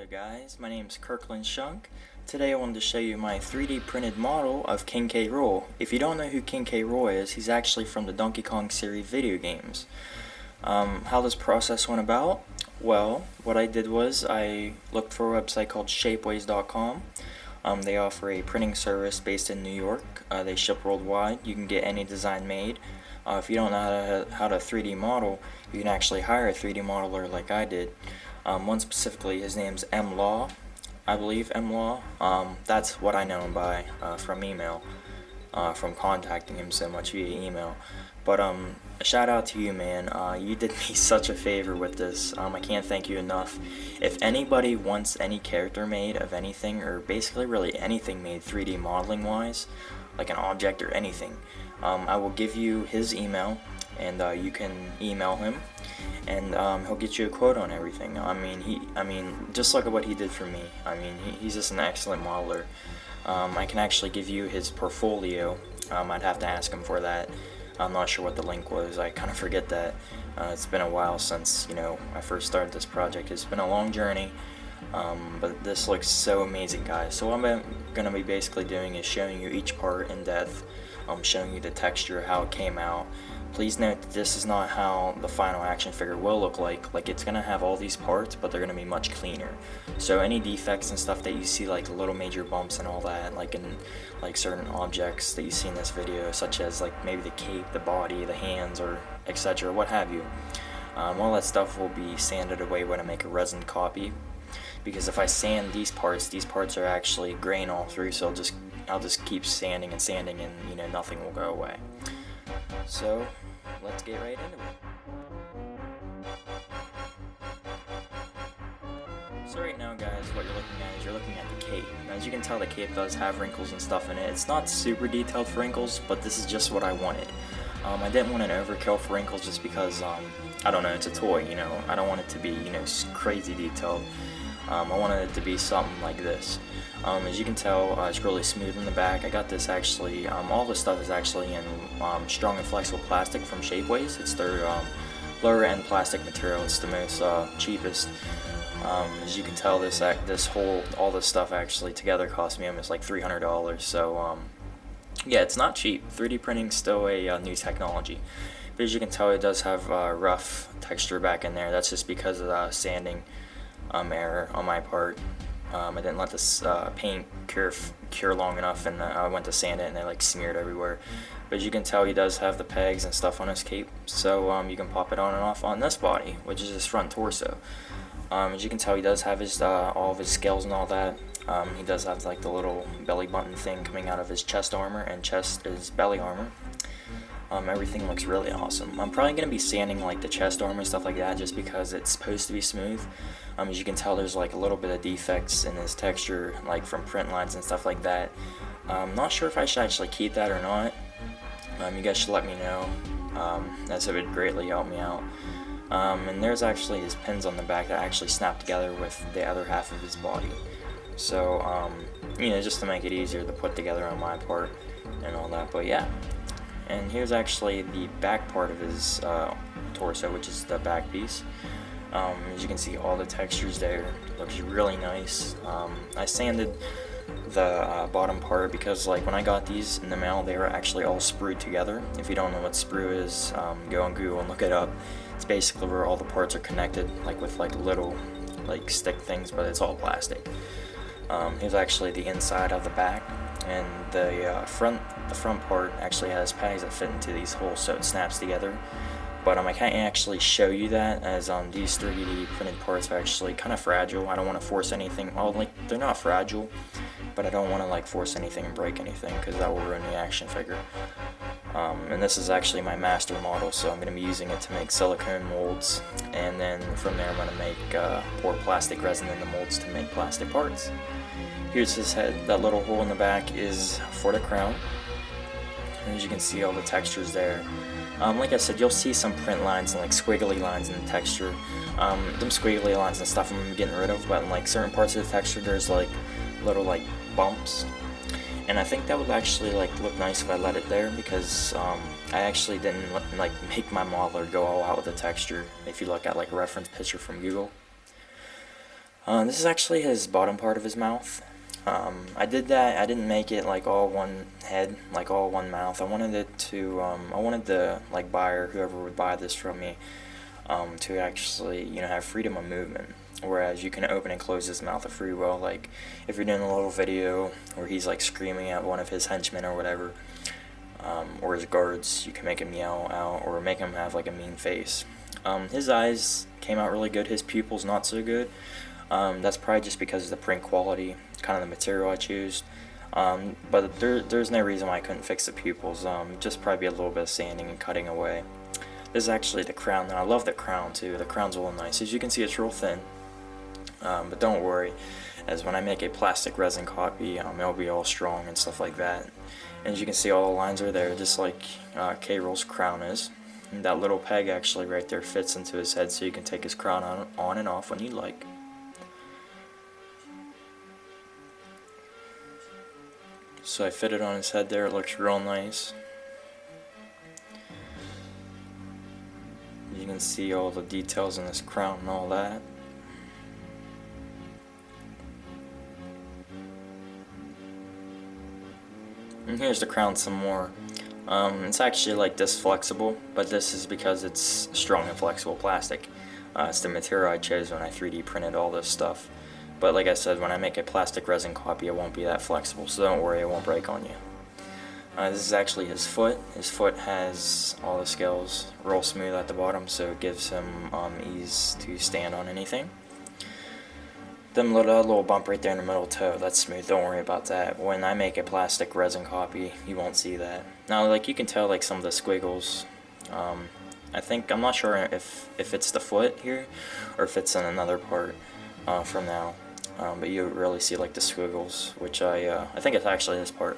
guys, my name is Kirkland Shunk. Today I wanted to show you my 3D printed model of King K.Rool. If you don't know who King K.Rool is, he's actually from the Donkey Kong series video games. How this process went about? Well, what I did was I looked for a website called Shapeways.com. They offer a printing service based in New York. They ship worldwide. You can get any design made. If you don't know how to 3D model, you can actually hire a 3D modeler like I did. One specifically, his name's M. Law, I believe, M. Law. That's what I know him by from email, from contacting him so much via email. But a shout out to you, man. You did me such a favor with this. I can't thank you enough. If anybody wants any character made of anything, or basically really anything made 3D modeling wise, like an object or anything, I will give you his email, and you can email him, and he'll get you a quote on everything. I mean, just look at what he did for me. He's just an excellent modeler. I can actually give you his portfolio. I'd have to ask him for that. I'm not sure what the link was. I kind of forget that. It's been a while since I first started this project. It's been a long journey, but this looks so amazing, guys. So what I'm gonna be basically doing is showing you each part in depth. Showing you the texture, how it came out. Please note that this is not how the final action figure will look like. Like, it's gonna have all these parts, but they're gonna be much cleaner. So any defects and stuff that you see, like little major bumps and all that, like in certain objects that you see in this video, such as like maybe the cape, the body, the hands, or etc., what have you, all that stuff will be sanded away when I make a resin copy. Because if I sand these parts are actually grain all through, so I'll just keep sanding and sanding, and nothing will go away. So let's get right into it. So right now, guys, what you're looking at is you're looking at the cape. As you can tell, the cape does have wrinkles and stuff in it. It's not super detailed for wrinkles, but this is just what I wanted. I didn't want an overkill for wrinkles just because, I don't know, it's a toy, I don't want it to be, crazy detailed. I wanted it to be something like this. As you can tell, it's really smooth in the back. I got this actually, all this stuff is actually in strong and flexible plastic from Shapeways. It's their lower end plastic material. It's the most cheapest. As you can tell, all this stuff actually together cost me almost like $300. So yeah, it's not cheap. 3D printing is still a new technology. But as you can tell, it does have rough texture back in there. That's just because of sanding error on my part. I didn't let this paint cure long enough, and I went to sand it and it smeared everywhere. But as you can tell, he does have the pegs and stuff on his cape, so you can pop it on and off on this body, which is his front torso. As you can tell, he does have his all of his scales and all that. He does have the little belly button thing coming out of his chest armor, and chest is belly armor. Everything looks really awesome. I'm probably going to be sanding the chest armor and stuff like that, just because it's supposed to be smooth. As you can tell, there's a little bit of defects in his texture, from print lines and stuff like that. I'm not sure if I should actually keep that or not. You guys should let me know, as it would greatly help me out. And there's actually his pins on the back that actually snap together with the other half of his body. So, just to make it easier to put together on my part and all that, but yeah. And here's actually the back part of his torso, which is the back piece. As you can see, all the textures there. Looks really nice. I sanded the bottom part because when I got these in the mail, they were actually all sprued together. If you don't know what sprue is, go on Google and look it up. It's basically where all the parts are connected, with little stick things, but it's all plastic. Here's actually the inside of the back, and the front part actually has pegs that fit into these holes, so it snaps together. But I can't actually show you that, as these 3D printed parts are actually kind of fragile. I don't want to force anything. Well, they're not fragile, but I don't want to force anything and break anything, because that will ruin the action figure. And this is actually my master model, so I'm going to be using it to make silicone molds, and then from there I'm going to make pour plastic resin in the molds to make plastic parts. Here's his head. That little hole in the back is for the crown. And as you can see, all the textures there. Like I said, you'll see some print lines and squiggly lines in the texture. Them squiggly lines and stuff I'm getting rid of, but in certain parts of the texture there's little bumps. And I think that would actually look nice if I let it there, because I actually didn't make my modeler go all out with the texture. If you look at a reference picture from Google. This is actually his bottom part of his mouth. I did that. I didn't make it like all one head, like all one mouth. I wanted it to. I wanted the like buyer, whoever would buy this from me, to actually have freedom of movement. Whereas you can open and close his mouth of free will. Like if you're doing a little video where he's like screaming at one of his henchmen or whatever, or his guards, you can make him yell out or make him have like a mean face. His eyes came out really good. His pupils not so good. That's probably just because of the print quality, kind of the material I choose. But there's no reason why I couldn't fix the pupils. Just probably a little bit of sanding and cutting away. This is actually the crown, and I love the crown too. The crown's real nice. As you can see, it's real thin. But don't worry, as when I make a plastic resin copy, it'll be all strong and stuff like that. And as you can see, all the lines are there, just like K.Rool's crown is. And that little peg actually right there fits into his head, so you can take his crown on and off when you like. So I fit it on his head there. It looks real nice. You can see all the details in this crown and all that. And here's the crown some more. It's actually like this flexible, but this is because it's strong and flexible plastic. It's the material I chose when I 3D printed all this stuff. But like I said, when I make a plastic resin copy, it won't be that flexible, so don't worry, it won't break on you. This is actually his foot. His foot has all the scales real smooth at the bottom, so it gives him ease to stand on anything. That little bump right there in the middle toe, that's smooth, don't worry about that. When I make a plastic resin copy, you won't see that. Now, like you can tell like some of the squiggles. I'm not sure if it's the foot here, or if it's in another part from now. But you really see like the squiggles, which I think it's actually this part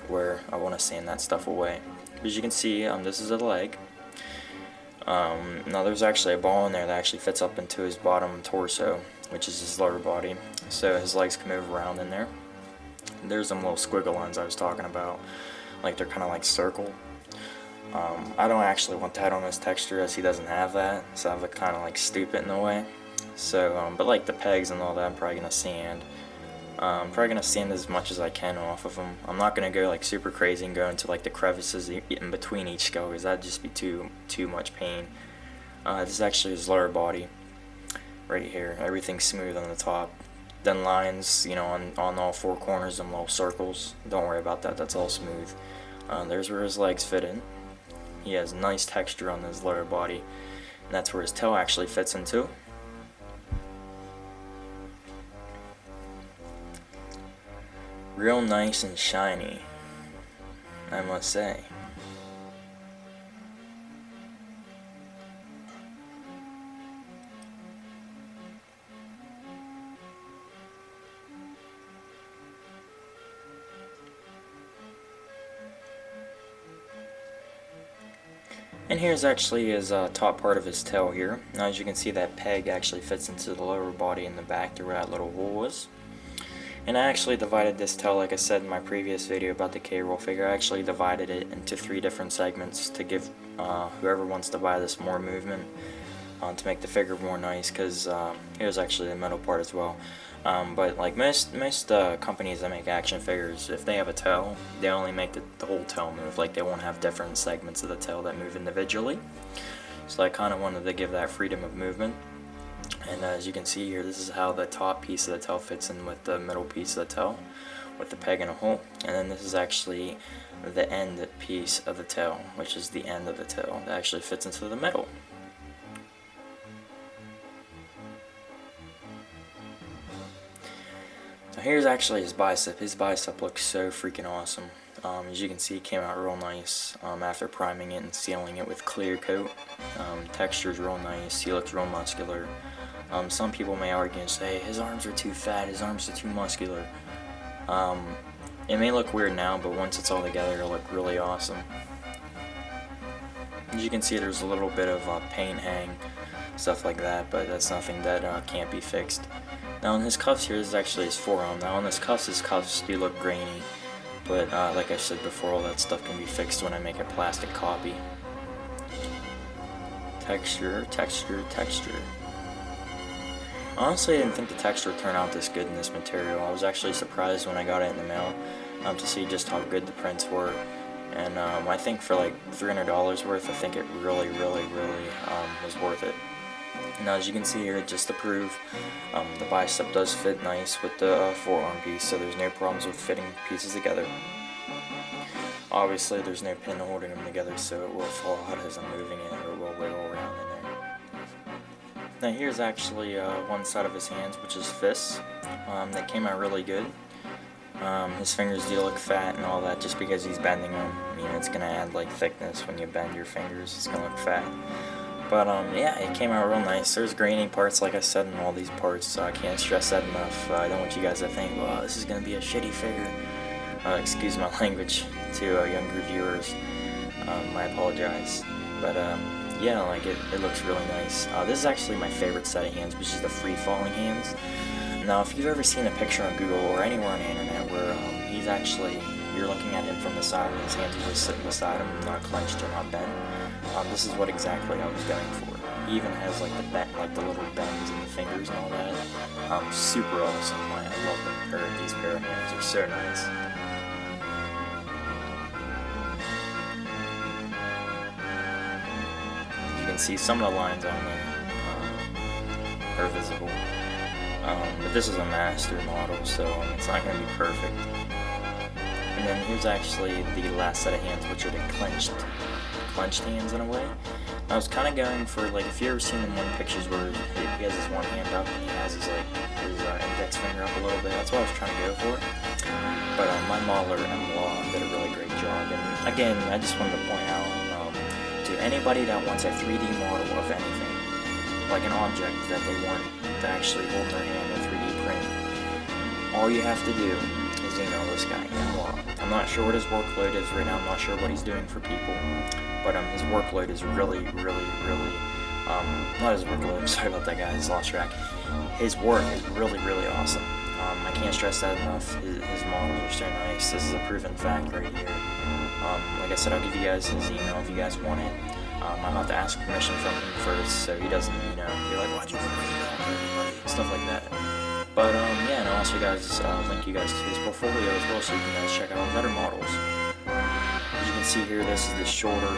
where I want to sand that stuff away. As you can see, this is a leg. Now there's actually a ball in there that actually fits up into his bottom torso, which is his lower body, so his legs can move around in there. There's them little squiggle lines I was talking about, like they're kind of like circle. I don't actually want that on his texture, as he doesn't have that, so I look kind of like stupid in a way. So, but like the pegs and all that, I'm probably gonna sand. Probably gonna sand as much as I can off of them. I'm not gonna go like super crazy and go into like the crevices in between each skull, because that'd just be too much pain. This is actually his lower body, right here. Everything's smooth on the top. Then lines, on all four corners, them little circles. Don't worry about that. That's all smooth. There's where his legs fit in. He has nice texture on his lower body, and that's where his tail actually fits into. Real nice and shiny, I must say. And here's actually his top part of his tail here. Now as you can see, that peg actually fits into the lower body in the back to where that little hole was. And I actually divided this tail, like I said in my previous video about the K.Rool figure. I actually divided it into 3 different segments to give whoever wants to buy this more movement, to make the figure more nice, because here's actually the middle part as well. But like most companies that make action figures, if they have a tail, they only make the whole tail move. Like they won't have different segments of the tail that move individually. So I kind of wanted to give that freedom of movement. And as you can see here, this is how the top piece of the tail fits in with the middle piece of the tail, with the peg and a hole. And then this is actually the end piece of the tail, which is the end of the tail that actually fits into the middle. So here's actually his bicep. His bicep looks so freaking awesome. As you can see, it came out real nice after priming it and sealing it with clear coat. Texture's real nice. He looks real muscular. Some people may argue and say his arms are too fat, his arms are too muscular. It may look weird now, but once it's all together, it'll look really awesome. As you can see, there's a little bit of paint hang, stuff like that, but that's nothing that can't be fixed. Now on his cuffs here, this is actually his forearm. Now on his cuffs do look grainy, but like I said before, all that stuff can be fixed when I make a plastic copy. Texture, texture, texture. Honestly, I didn't think the texture would turn out this good in this material. I was actually surprised when I got it in the mail to see just how good the prints were. And I think for like $300 worth, I think it really was worth it. Now, as you can see here, just to prove, the bicep does fit nice with the forearm piece, so there's no problems with fitting pieces together. Obviously, there's no pin holding them together, so it will fall out as I'm moving it, or it will wiggle around in there. Now, here's actually one side of his hands, which is fists. That came out really good. His fingers do look fat and all that just because he's bending them. You know, it's going to add like thickness when you bend your fingers. It's going to look fat. But yeah, it came out real nice. There's grainy parts, like I said, in all these parts, so I can't stress that enough. I don't want you guys to think, well, this is going to be a shitty figure. Excuse my language to younger viewers. I apologize. But yeah, like it looks really nice. This is actually my favorite set of hands, which is the free-falling hands. Now, if you've ever seen a picture on Google or anywhere on the internet where he's actually, you're looking at him from the side and his hands are just sitting beside him, not clenched or not bent, this is what exactly I was going for. He even has like the little bends in the fingers and all that. Super awesome. I love them. These pair of hands are so nice. You can see some of the lines on there are visible. But this is a master model, so it's not going to be perfect. And then here's actually the last set of hands, which are the clenched hands in a way. I was kind of going for, like, if you ever seen in one pictures where he has his one hand up and he has his index finger up a little bit, that's what I was trying to go for. But my modeler, Law, did a really great job. And again, I just wanted to point out to anybody that wants a 3D model of anything, like an object that they want to actually hold in their hand in 3D print, all you have to do is email this guy, Law. I'm not sure what his workload is right now. I'm not sure what he's doing for people, but his workload is really not his workload, I'm sorry about that, guys, lost track. His work is really awesome. I can't stress that enough. His models are so nice. This is a proven fact right here. Like I said, I'll give you guys his email if you guys want it. I'll have to ask permission from him first, so he doesn't, you know, be like, why'd you give my email to everybody? Stuff like that. But yeah, and I'll also link you guys to his portfolio as well, so you can guys check out his other models. As you can see here, this is the shoulder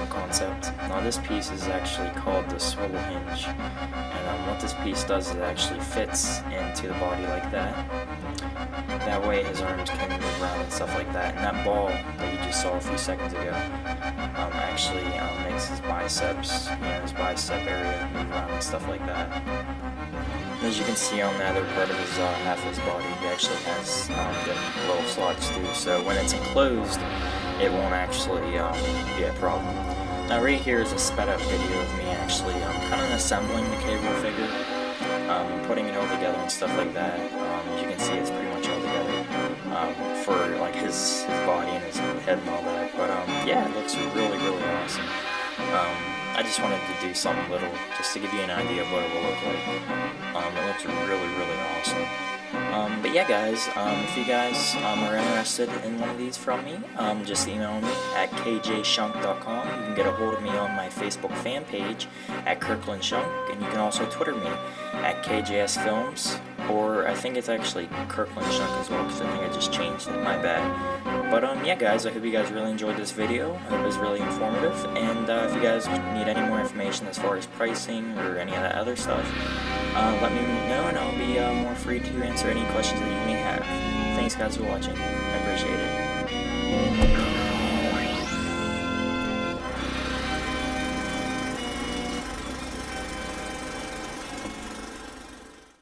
concept. Now this piece is actually called the swivel hinge, and what this piece does is it actually fits into the body like that. That way his arms can move around and stuff like that. And that ball that you just saw a few seconds ago actually makes his biceps, his bicep area move around and stuff like that. As you can see on the other part of his half of his body, he actually has the little slots too. So when it's enclosed, it won't actually be a problem. Now right here is a sped up video of me actually kind of assembling the K.Rool figure, putting it all together and stuff like that. As you can see, it's pretty much all together for like his body and his head and all that. But yeah, it looks really awesome. I just wanted to do something little just to give you an idea of what it will look like. It looks really awesome. But yeah, guys, if you guys are interested in one of these from me, just email me at kjshunk.com. You can get a hold of me on my Facebook fan page at Kirkland Shunk, and you can also Twitter me at KJSFilms, or I think it's actually Kirkland Shunk as well, because I think I just changed it, my bad. But yeah, guys, I hope you guys really enjoyed this video. I hope it was really informative, and if you guys need any more information as far as pricing or any of that other stuff, let me know, and I'll be more free to answer any questions that you may have. Thanks, guys, for watching. I appreciate it.